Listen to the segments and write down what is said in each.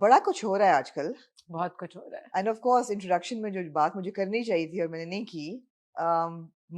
बड़ा कुछ हो रहा है आजकल बहुत कुछ हो रहा है. एंड ऑफ कोर्स इंट्रोडक्शन में जो बात मुझे करनी चाहिए थी और मैंने नहीं की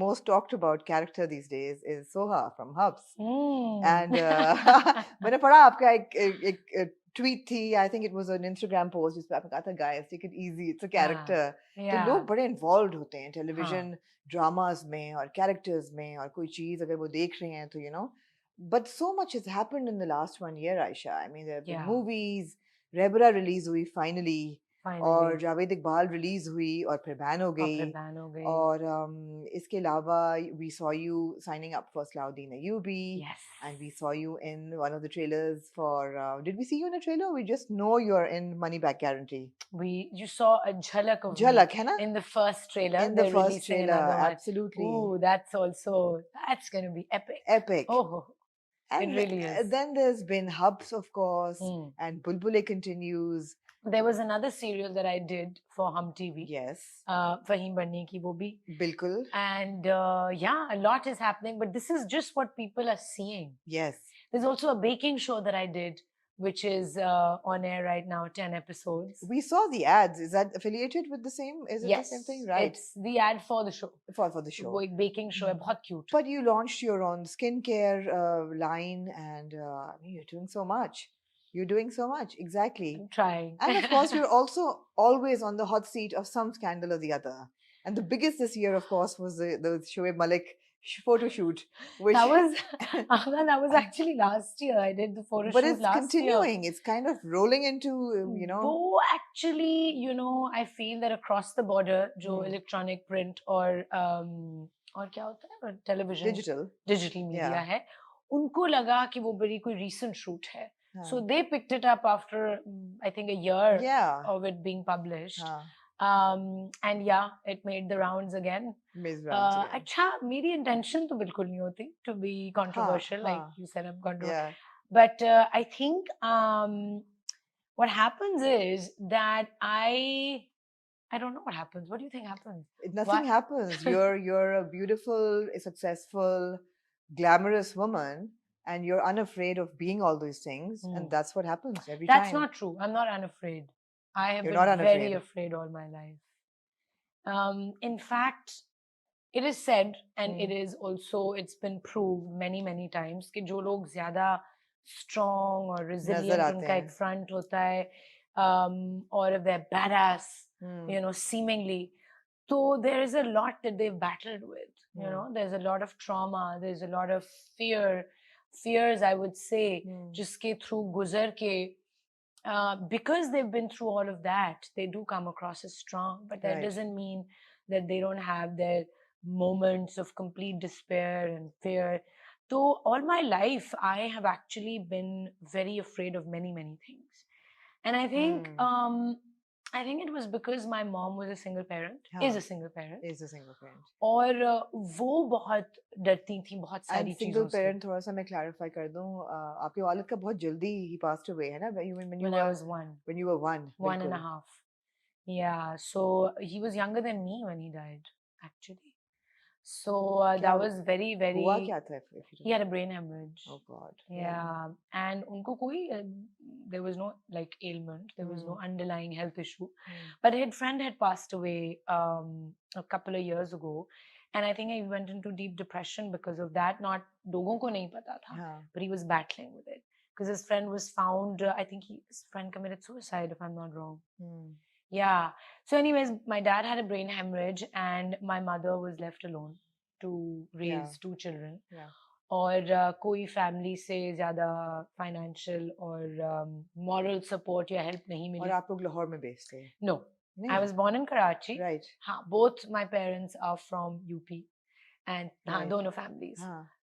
most talked about character these days is Soha from हब्स एंड मैंने पढ़ा आपका एक ट्वीट थी I think it was an Instagram post जिस पे आपने कहा था guys take it easy it's a हाँ, कैरेक्टर तो लोग yeah, बड़े इन्वॉल्व होते हैं हाँ, टेलीविजन ड्रामास में और कैरेक्टर्स में और कोई चीज अगर वो देख रहे हैं तो but so much has happened in the last 1 year Ayesha I mean there have been yeah, movies रेबरा रिलीज हुई फाइनली और finally. जावेद इकबाल रिलीज हुई और फिर बैन हो और गई फिर बैन हो गई. और इसके अलावा we saw you signing up for Salahuddin Ayyubi Yes. and we saw you in one of the trailers for did we see you in a trailer we just know you're in Money Back Guarantee You saw a jhalak of me झलक है ना in the first trailer. in the They're first releasing trailer another one. absolutely Ooh, that's gonna be epic. epic Oh, it and really is. then there's been Hubs of course Hmm. and Bulbule continues There was another serial that I did for Hum TV. yes Fahim Barni ki wo bhi. बिल्कुल And yeah, a lot is happening, but this is just what people are seeing. yes There's also a baking show that I did, which is on air right now, 10 episodes. we saw the ads is that affiliated with the same is it the same thing Yes, right it's the ad for the show. for the show वो एक baking show है, बहुत cute. but you launched your own skincare line and I mean, you're doing so much you're doing so much exactly I'm trying. and of course you're also always on the hot seat of some scandal or the other and the biggest this year of course was the Shoaib Malik photo shoot which That was Ahmed, that was actually last year. I did the photo but shoot it's last year. continuing it's kind of rolling into वो actually, I feel that across the border, जो Hmm. electronic print और क्या होता है television, digital media yeah है, उनको लगा कि वो बड़ी कोई recent shoot है. So हाँ. they picked it up after I think a year yeah of it being published. हाँ. And yeah, it made the rounds again. Miss rounds again अच्छा, मेरी intention तो बिल्कुल नहीं होती to be controversial, like हाँ. you said, I'm controversial. yeah But I think what happens is that I don't know what happens. What do you think happens? nothing happens you're a beautiful successful glamorous woman and you're unafraid of being all these things and that's what happens every That's time not true. I'm not unafraid. I have You're been not very unafraid. afraid all my life. In fact, it is said and it is also it's been proved many many times कि जो लोग ज़्यादा strong और नजर resilient आते उनका हैं एक front होता है or if they're badass seemingly so there is a lot that they've battled with there's a lot of trauma there's a lot of fears I would say जिसके through गुजर के because they've been through all of that they do come across as strong but that Right. doesn't mean that they don't have their moments of complete despair and fear so all my life I have actually been very afraid of many many things and I think it was because my mom was a single parent is a single parent is a single parent और वो बहुत डरती थी बहुत and सारी single चीजों से parent थोड़ा सा मैं clarify कर दूं आपके वालिद का बहुत जल्दी he passed away है ना when I was one when you were one and a बिल्कुल. half. Yeah, so he was younger than me when he died, actually. So that was very, very. हुआ क्या था if you He had a brain hemorrhage. Oh God. Yeah, and उनको कोई there was no like ailment, there was no underlying health issue, but his friend had passed away a couple of years ago, and I think he went into deep depression because of that. Not लोगों को नहीं पता था, but he was battling with it because his friend was found. I think his friend committed suicide, if I'm not wrong. Yeah. So anyways, my dad had a brain hemorrhage and my mother was left alone to raise two children. Yeah. और कोई family से ज़्यादा financial और moral support या help नहीं मिली. और आप लोग लाहौर में बेस्ड थे? No, I was born in Karachi. Right. हाँ, both my parents are from UP and हाँ दोनों families.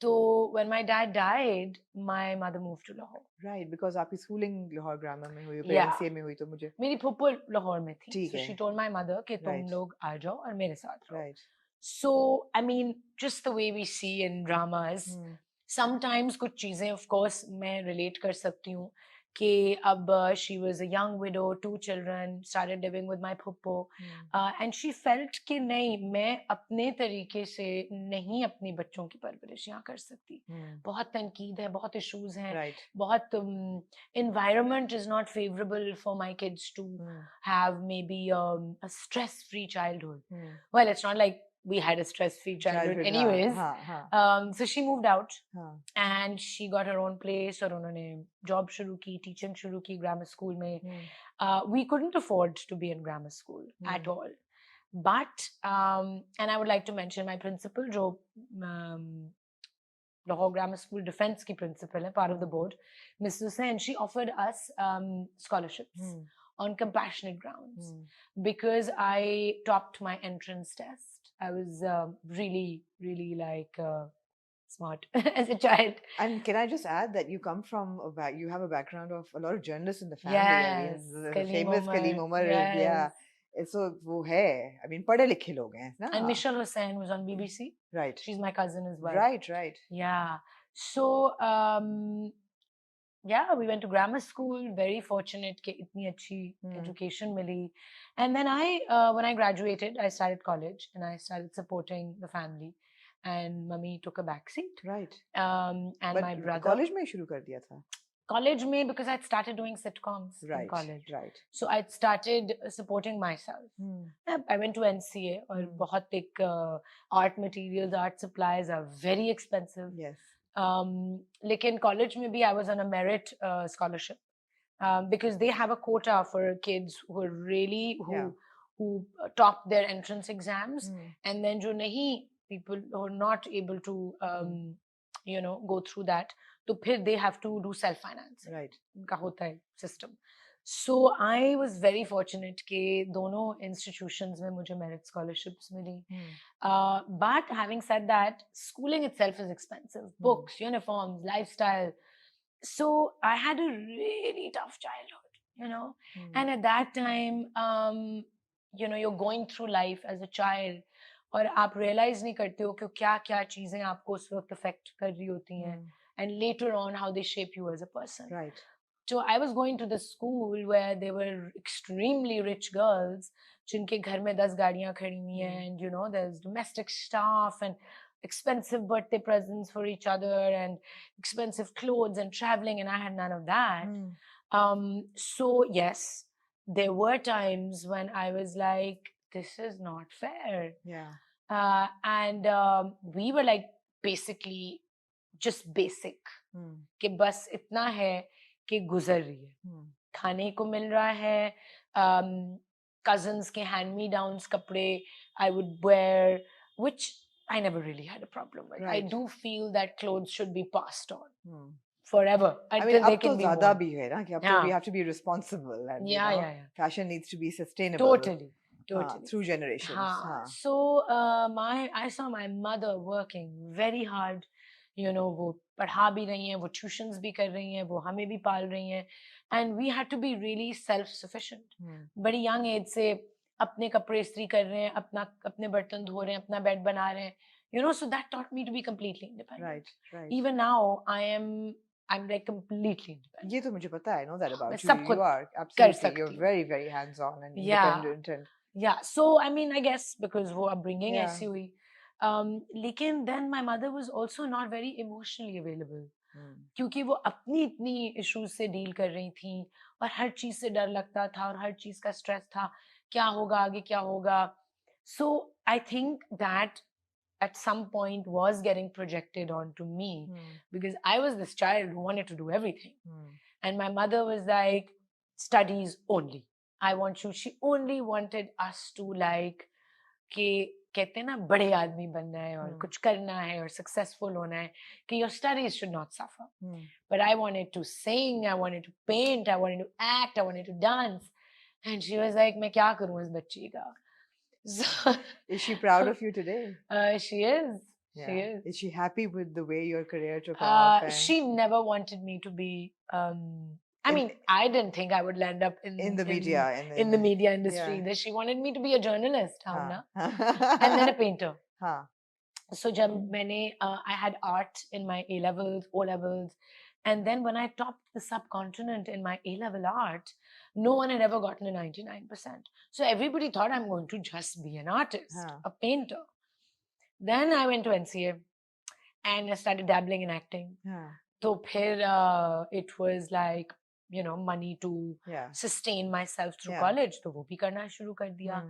So when my dad died, my mother moved to Lahore. Right, because आपकी schooling लाहौर ग्रामर में हुई, parents से में हुई तो मुझे. मेरी फूफू लाहौर में थी. ठीक है. So she told my mother कि तुम लोग आ जाओ और मेरे साथ रहो. Right. So I mean, just the way we see in dramas, sometimes कुछ चीजें of course मैं relate कर सकती हूँ कि अब she was a young widow, 2 children, started living with my phuppo, and she felt कि नहीं, मैं अपने तरीके से नहीं अपने बच्चों की परवरिश यहाँ कर सकती. बहुत तनकीद है, बहुत issues हैं, Right. बहुत environment is not favorable for my kids to have maybe a stress-free childhood. Well, it's not like we had a stress-free childhood anyways. So she moved out and she got her own place और उन्होंने job शुरू की, teaching शुरू की grammar school में. We couldn't afford to be in grammar school at all. But and I would like to mention my principal जो Lahore Grammar School Defence की principal है, part of the board, Mrs. Hussain, she offered us scholarships on compassionate grounds because I topped my entrance test. I was really, really like smart as a child. And can I just add that you come from you have a background of a lot of journalists in the family. Yes, I mean, the famous Kaleem Omar. yes. Yeah. So वो है. I mean, पढ़े लिखे लोग हैं, ना? And Michelle Hussain was on BBC. Right. She's my cousin as well. Right, right. Yeah. So yeah, we went to grammar school. Very fortunate कि इतनी अच्छी education milli. And then when I graduated, I started college and I started supporting the family. And mummy took a back seat. Right. And but my brother. College में शुरू कर दिया था. College में because I'd started doing sitcoms in college. Right. So I'd started supporting myself. I went to NCA और बहुत एक art materials, art supplies are very expensive. Yes. लेकिन college में भी I was on a merit scholarship because they have a quota for kids who are really who top their entrance exams and then जो नहीं people who are not able to you know go through that तो फिर they have to do self finance. Right. उनका होता है system. So I was very fortunate कि दोनों institutions में मुझे merit scholarships milli. But having said that, schooling itself is expensive. Books, uniforms, lifestyle. So I had a really tough childhood, you know. And at that time, you know, you're going through life as a child और आप realize नहीं करते हो कि क्या-क्या चीजें आपको उस वक्त affect कर रही होती हैं. And later on, how they shape you as a person. Right. So I was going to the school where there were extremely rich girls, जिनके घर में 10 गाड़ियाँ खड़ी हुई हैं, and you know, there's domestic staff and expensive birthday presents for each other and expensive clothes and traveling, and I had none of that. So yes, there were times when I was like, this is not fair. Yeah. And we were like basically just basic कि बस इतना है कि गुजर रही है, खाने को मिल रहा है, cousins के hand me downs कपड़े I would wear, which I never really had a problem with. Right. I do feel that clothes should be passed on forever until they can be worn. ज़्यादा भी है ना कि अब तो we have to be responsible and fashion needs to be sustainable. Totally. Through generations. So I saw my mother working very hard. You know, वो पढ़ा भी रही हैं, वो tuitions भी कर रही हैं, वो हमें भी पाल रही हैं, and we had to be really self-sufficient. बड़ी young age से अपने कपड़े इस्त्री कर रहे हैं, अपने बर्तन धो रहे हैं, अपना बेड बना रहे हैं, you know, so that taught me to be completely independent. Right. Even now, I'm like completely independent. ये तो मुझे पता है, I know that about you. सब You are absolutely, you're very, very hands-on and independent. And yeah, so I mean, I guess because वो upbringing ऐसी हुई. लेकिन then my mother was also not very emotionally available क्योंकि वो अपनी इतनी issues से deal कर रही थी और हर चीज से डर लगता था और हर चीज का stress था, क्या होगा आगे क्या होगा. So I think that at some point was getting projected onto me because I was this child who wanted to do everything. And my mother was like, studies only. She only wanted us to like कि कहते हैं ना बड़े आदमी बनना है और कुछ करना है और successful होना है कि your studies should not suffer. But I wanted to sing, I wanted to paint, I wanted to act, I wanted to dance. And she was like, मैं क्या करूँ इस बच्ची का? So, is she proud of you today? She is. Yeah. She is. Is she happy with the way your career took off? She never wanted me to be I mean, I didn't think I would land up in the media industry. Yeah. She wanted me to be a journalist, and then a painter. So, जब मैंने I had art in my A levels, O levels, And then when I topped the subcontinent in my A-level art, no one had ever gotten a 99%. So everybody thought I'm going to just be an artist, a painter. Then I went to NCA and I started dabbling in acting. So it was like, money to sustain myself through college. So वो भी करना शुरू कर दिया.